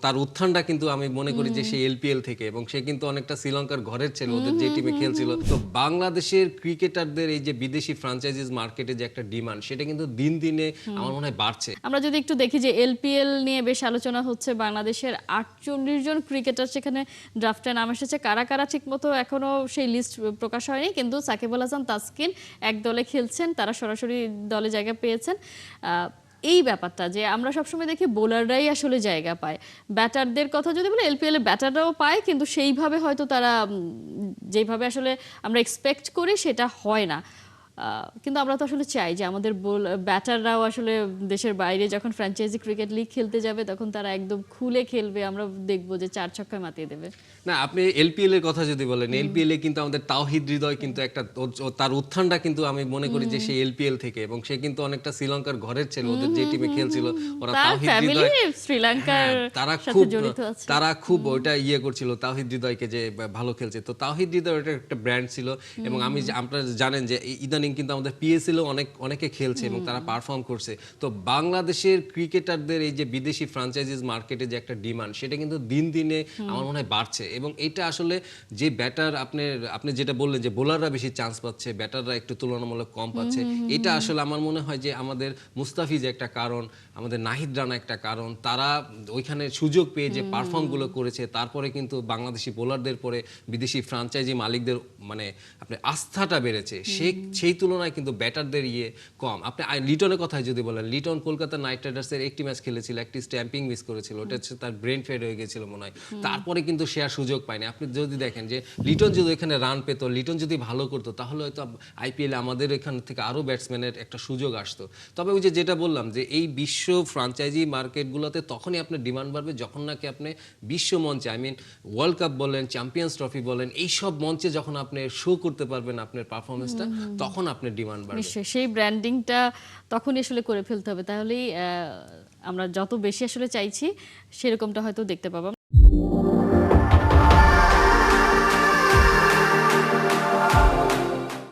তার উত্থানটা কিন্তু আমি মনে করি যে সেই এলপিএল থেকে, এবং সে কিন্তু অনেকটা শ্রীলঙ্কার ঘরের ছেলে, ওদের যে টিমে খেলছিল। তো বাংলাদেশের ক্রিকেটারদের এই যে বিদেশি ফ্র্যাঞ্চাইজিস মার্কেটে যে একটা ডিমান্ড, সেটা কিন্তু দিন দিনে আমার মনে হয় বাড়ছে। আমরা যদি একটু দেখি যে এলপিএল নিয়ে বেশ আলোচনা হচ্ছে, বাংলাদেশের 48 জন ক্রিকেটার সেখানে ড্রাফটে নাম এসেছে। কারা কারা ঠিকমতো এখনো সেই লিস্ট প্রকাশ হয়নি, কিন্তু সাকিব আল হাসান, তাসকিন এক দলে খেলছেন, তারা সরাসরি দলে জায়গা পেয়েছেন। এই ব্যাপারটা যে আমরা সবসময় দেখি বোলাররাই আসলে জায়গা পায়, ব্যাটারদের কথা যদি বলি এলপিএল এ ব্যাটাররাও পায়, কিন্তু সেইভাবে হয়তো তারা যেভাবে আসলে আমরা এক্সপেক্ট করি সেটা হয় না। কিন্তু আমরা তো আসলে চাই যে আমাদের ব্যাটাররাও আসলে দেশের বাইরে যখন ফ্র্যাঞ্চাইজি ক্রিকেট লিগ খেলতে যাবে তখন তারা একদম খুলে খেলবে, আমরা দেখবো যে 4 ছক্কায় মাতিয়ে দেবে। না, আপনি এলপিএল এর কথা যদি বলেন, এলপিএল এ কিন্তু আমাদের তাওহিদ হৃদয় কিন্তু একটা তার উত্থানটা কিন্তু আমি মনে করি যে সেই এলপিএল থেকে, এবং সে কিন্তু অনেকটা শ্রীলঙ্কার ঘরের ছেলে, ওদের যে টিমে খেলছিল। ওরা তার তাওহিদ ফ্যামিলি হৃদয়, শ্রীলঙ্কার সাথে জড়িত আছে। তারা খুব ওইটা করছিল তাওহিদ হৃদয়কে, যে ভালো খেলছে। তো তাওহিদ হৃদয় ওটা একটা ব্র্যান্ড ছিল, এবং আপনারা জানেন যে ইদানিং কিন্তু আমাদের পিএসএল অনেকে খেলছে এবং তারা পারফর্ম করছে। তো বাংলাদেশের ক্রিকেটারদের এই যে বিদেশি ফ্র্যাঞ্চাইজিস মার্কেটে যে একটা ডিমান্ড, সেটা কিন্তু দিন দিনে আমার মনে হয় বাড়ছে। এবং এটা আসলে যে ব্যাটার, আপনি যেটা বললেন যে বোলাররা বেশি চান্স পাচ্ছে, ব্যাটাররা একটু তুলনামূলক কম পাচ্ছে, এটা আসলে আমার মনে হয় যে আমাদের মুস্তাফিজ একটা কারণ, আমাদের নাহিদ রানা একটা কারণ। তারা ওইখানে সুযোগ পেয়ে যে পারফর্মগুলো করেছে, তারপরে কিন্তু বাংলাদেশি বোলারদের পরে বিদেশি ফ্র্যাঞ্চাইজি মালিকদের মানে আপনার আস্থাটা বেড়েছে। সেই তুলনায় কিন্তু ব্যাটারদের কম। আপনি লিটনের কথাই যদি বলেন, লিটন কলকাতা নাইট রাইডার্সের একটি ম্যাচ খেলেছিল, একটি স্ট্যাম্পিং মিস করেছিল, ওটা হচ্ছে তার ব্রেন ফেড হয়ে গেছিল মনে হয়। তারপরে কিন্তু সে আর সুযোগ পায়নি। আপনি যদি দেখেন যে লিটন যদি এখানে রান পেত, লিটন যদি ভালো করতো, তাহলে হয়তো আইপিএল আমাদের এখান থেকে আরো ব্যাটসম্যানের একটা সুযোগ আসতো। তবে ওই যেটা বললাম যে এই বিশ্ব ফ্র্যাঞ্চাইজি মার্কেটগুলোতে তখনই আপনার ডিমান্ড বাড়বে যখন নাকি আপনি বিশ্ব মঞ্চে, ওয়ার্ল্ড কাপ বলেন, চ্যাম্পিয়ন্স ট্রফি বলেন, এই সব মঞ্চে যখন আপনি শো করতে পারবেন আপনার পারফরমেন্সটা, তখন আপনার ডিমান্ড বাড়বে। নিশ্চয়ই সেই ব্র্যান্ডিংটা তখনই আসলে করে ফেলতে হবে, তাহলেই আমরা যত বেশি আসলে চাইছি সেরকমটা হয়তো দেখতে পাবো।